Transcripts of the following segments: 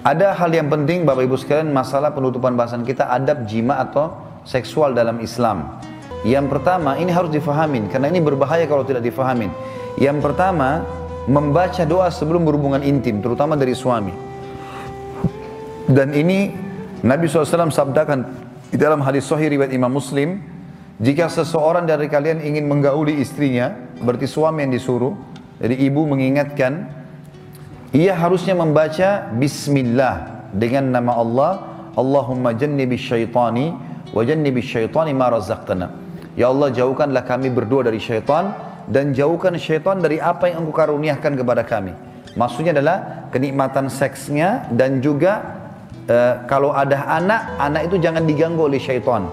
Ada hal yang penting Bapak Ibu sekalian, masalah penutupan bahasan kita, adab jima atau seksual dalam Islam. Yang pertama, ini harus difahamin karena ini berbahaya kalau tidak difahamin. Yang pertama, membaca doa sebelum berhubungan intim, terutama dari suami. Dan ini Nabi SAW sabdakan di dalam hadis sahih riwayat Imam Muslim, jika seseorang dari kalian ingin menggauli istrinya, berarti suami yang disuruh, jadi ibu mengingatkan, ia harusnya membaca Bismillah dengan nama Allah, Allahumma jannibis syaitani wa jannibis syaitani ma razaqtana. Ya Allah, jauhkanlah kami berdua dari syaitan dan jauhkan syaitan dari apa yang Engkau karuniakan kepada kami. Maksudnya adalah kenikmatan seksnya dan juga kalau ada anak itu jangan diganggu oleh syaitan.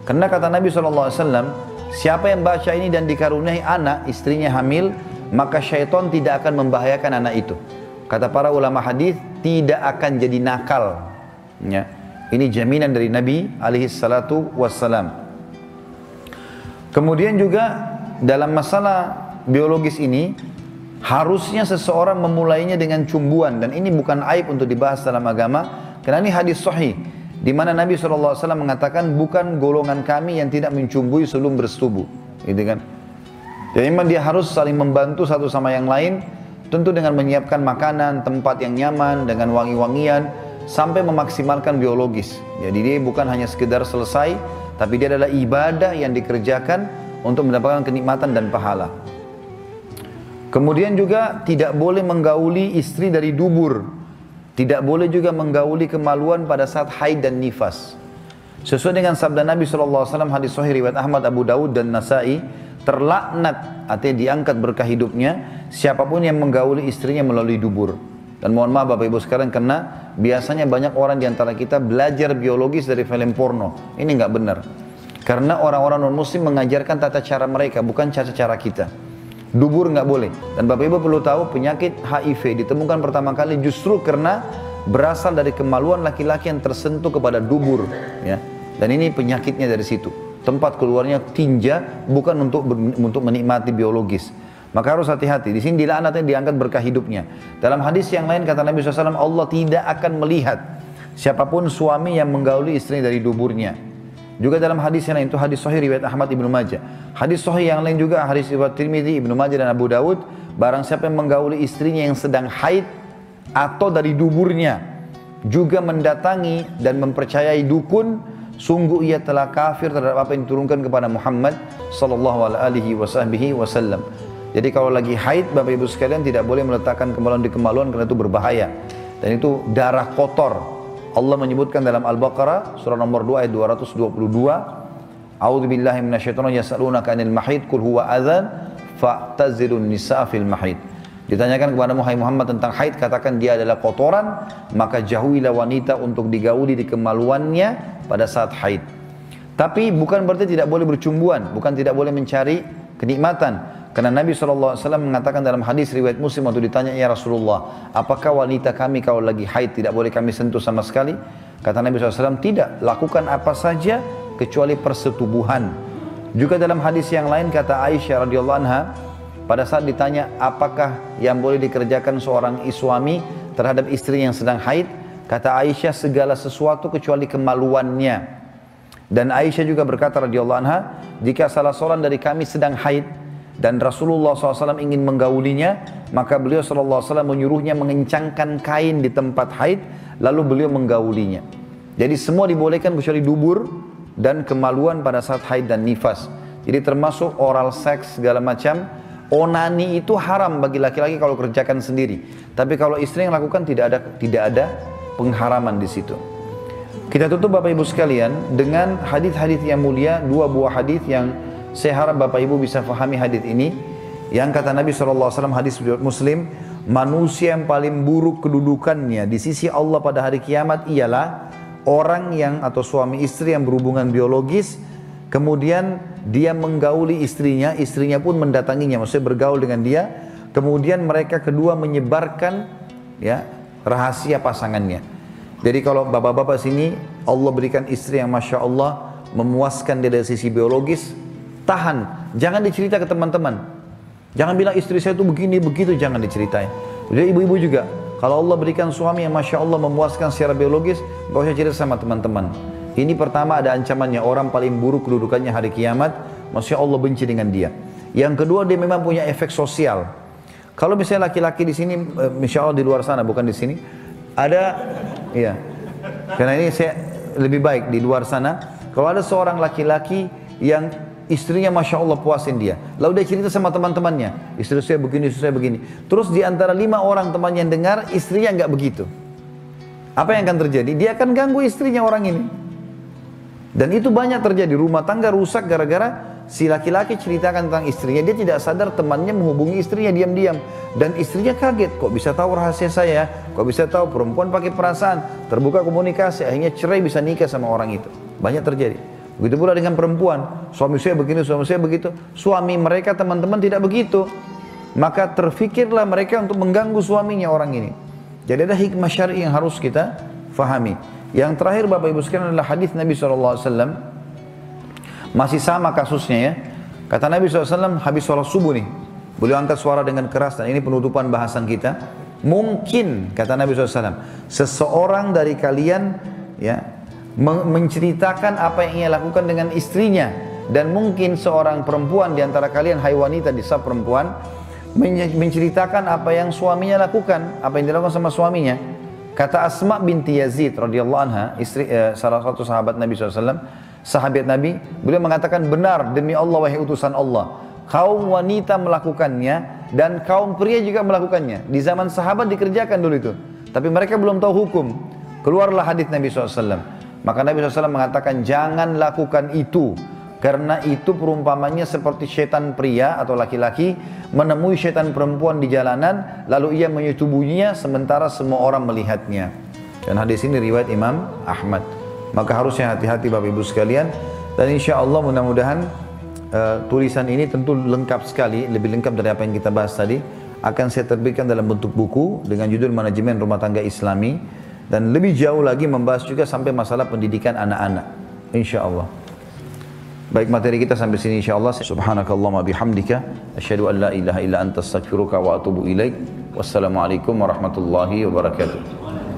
Karena kata Nabi SAW, siapa yang baca ini dan dikaruniai anak, istrinya hamil, maka syaitan tidak akan membahayakan anak itu. Kata para ulama hadis, tidak akan jadi nakal. Ya. Ini jaminan dari Nabi SAW. Kemudian juga dalam masalah biologis ini, harusnya seseorang memulainya dengan cumbuan. Dan ini bukan aib untuk dibahas dalam agama, karena ini hadis sahih, di mana Nabi SAW mengatakan, bukan golongan kami yang tidak mencumbui sebelum bersetubuh. Gitu kan? Jadi memang dia harus saling membantu satu sama yang lain, tentu dengan menyiapkan makanan, tempat yang nyaman, dengan wangi-wangian, sampai memaksimalkan biologis. Jadi dia bukan hanya sekedar selesai, tapi dia adalah ibadah yang dikerjakan untuk mendapatkan kenikmatan dan pahala. Kemudian juga tidak boleh menggauli istri dari dubur. Tidak boleh juga menggauli kemaluan pada saat haid dan nifas. Sesuai dengan sabda Nabi SAW, hadis sahih riwayat Ahmad, Abu Dawud dan Nasai, terlaknat, artinya diangkat berkah hidupnya, siapapun yang menggauli istrinya melalui dubur. Dan mohon maaf Bapak Ibu sekalian, karena biasanya banyak orang di antara kita belajar biologis dari film porno. Ini nggak benar. Karena orang-orang non-muslim mengajarkan tata cara mereka, bukan tata cara kita. Dubur nggak boleh. Dan Bapak Ibu perlu tahu, penyakit HIV ditemukan pertama kali justru karena berasal dari kemaluan laki-laki yang tersentuh kepada dubur. Ya. Dan ini penyakitnya dari situ. Tempat keluarnya tinja, bukan untuk menikmati biologis. Maka harus hati-hati. Di sini dilaknatnya, diangkat berkah hidupnya. Dalam hadis yang lain kata Nabi SAW, Allah tidak akan melihat siapapun suami yang menggauli istrinya dari duburnya. Juga dalam hadis yang lain, itu hadis sahih riwayat Ahmad Ibnu Majah. Hadis sahih yang lain juga hadis riwayat Tirmidzi, Ibnu Majah dan Abu Dawud, barang siapa yang menggauli istrinya yang sedang haid atau dari duburnya, juga mendatangi dan mempercayai dukun, sungguh ia telah kafir terhadap apa yang diturunkan kepada Muhammad sallallahu alaihi wasallam. Jadi kalau lagi haid, Bapak Ibu sekalian tidak boleh meletakkan kemaluan di kemaluan karena itu berbahaya. Dan itu darah kotor. Allah menyebutkan dalam Al-Baqarah surah nomor 2 ayat 222, A'udzubillahi minasyaitonir rajim, yas'alunaka 'anil mahid qul huwa adzan fa'tazilun nisaa fil mahid. Ditanyakan kepada Muhammad tentang haid, katakan dia adalah kotoran, maka jauhilah wanita untuk digauli di kemaluannya pada saat haid. Tapi bukan berarti tidak boleh bercumbuan, bukan tidak boleh mencari kenikmatan. Karena Nabi SAW mengatakan dalam hadis riwayat Muslim waktu ditanya, ya Rasulullah, apakah wanita kami kalau lagi haid tidak boleh kami sentuh sama sekali? Kata Nabi SAW, tidak, lakukan apa saja kecuali persetubuhan. Juga dalam hadis yang lain kata Aisyah radhiyallahu anha, pada saat ditanya apakah yang boleh dikerjakan seorang suami terhadap istri yang sedang haid, kata Aisyah, segala sesuatu kecuali kemaluannya. Dan Aisyah juga berkata radhiyallahu anha, jika salah seorang dari kami sedang haid dan Rasulullah SAW ingin menggaulinya, maka beliau SAW menyuruhnya mengencangkan kain di tempat haid, lalu beliau menggaulinya. Jadi semua dibolehkan kecuali dubur dan kemaluan pada saat haid dan nifas. Jadi termasuk oral seks segala macam. Onani itu haram bagi laki-laki kalau kerjakan sendiri. Tapi kalau istri yang lakukan tidak ada pengharaman di situ. Kita tutup Bapak Ibu sekalian dengan hadis-hadis yang mulia, dua buah hadis yang saya harap Bapak Ibu bisa fahami hadis ini. Yang kata Nabi SAW, hadis riwayat Muslim, manusia yang paling buruk kedudukannya di sisi Allah pada hari kiamat ialah orang yang atau suami istri yang berhubungan biologis, kemudian dia menggauli istrinya, istrinya pun mendatanginya, maksudnya bergaul dengan dia, kemudian mereka kedua menyebarkan ya rahasia pasangannya. Jadi kalau bapak-bapak sini Allah berikan istri yang Masya Allah memuaskan dia dari sisi biologis, tahan, jangan dicerita ke teman-teman. Jangan bilang istri saya itu begini, begitu, jangan diceritain. Jadi ibu-ibu juga, Kalau Allah berikan suami yang Masya Allah memuaskan secara biologis, gak usah cerita sama teman-teman. Ini pertama ada ancamannya, orang paling buruk kedudukannya hari kiamat, Masya Allah benci dengan dia. Yang kedua dia memang punya efek sosial. Kalau misalnya laki-laki di sini, Masya Allah di luar sana, bukan di sini, ada, iya. Karena ini saya lebih baik di luar sana. Kalau ada seorang laki-laki yang istrinya Masya Allah puasin dia, lalu dia cerita sama teman-temannya, istri saya begini, istri saya begini. Terus di antara 5 orang temannya yang dengar, istrinya nggak begitu. Apa yang akan terjadi? Dia akan ganggu istrinya orang ini. Dan itu banyak terjadi, rumah tangga rusak gara-gara si laki-laki ceritakan tentang istrinya. Dia tidak sadar temannya menghubungi istrinya diam-diam. Dan istrinya kaget, kok bisa tahu rahasia saya? Kok bisa tahu perempuan pakai perasaan? Terbuka komunikasi, akhirnya cerai, bisa nikah sama orang itu. Banyak terjadi. Begitu pula dengan perempuan, suami saya begini, suami saya begitu. Suami mereka teman-teman tidak begitu. Maka terfikirlah mereka untuk mengganggu suaminya orang ini. Jadi ada hikmah syar'i yang harus kita fahami. Yang terakhir Bapak Ibu sekalian adalah hadis Nabi SAW. Masih sama kasusnya ya. Kata Nabi SAW habis sholat subuh nih. Beliau angkat suara dengan keras dan ini penutupan bahasan kita. Mungkin kata Nabi SAW, seseorang dari kalian ya menceritakan apa yang ia lakukan dengan istrinya, dan mungkin seorang perempuan di antara kalian, hai wanita di sab perempuan, menceritakan apa yang suaminya lakukan, apa yang dilakukan sama suaminya. Kata Asma binti Yazid radhiyallahu anha, istri salah satu sahabat Nabi SAW, sahabat Nabi, beliau mengatakan, benar demi Allah wahai utusan Allah, kaum wanita melakukannya dan kaum pria juga melakukannya. Di zaman sahabat dikerjakan dulu itu, tapi mereka belum tahu hukum. Keluarlah hadis Nabi SAW. Maka Nabi SAW mengatakan, jangan lakukan itu, karena itu perumpamannya seperti setan pria atau laki-laki menemui setan perempuan di jalanan, lalu ia menyetubuhinya sementara semua orang melihatnya. Dan hadis ini riwayat Imam Ahmad. Maka harusnya hati-hati Bapak Ibu sekalian. Dan insya Allah mudah-mudahan tulisan ini tentu lengkap sekali, lebih lengkap dari apa yang kita bahas tadi. Akan saya terbitkan dalam bentuk buku dengan judul Manajemen Rumah Tangga Islami. Dan lebih jauh lagi membahas juga sampai masalah pendidikan anak-anak. Insya Allah. Baik, materi kita sampai sini insya Allah. Subhanakallahumma bihamdika asyhadu an la ilaha illa anta astaghfiruka wa atubu ilaik. Wassalamualaikum warahmatullahi wabarakatuh.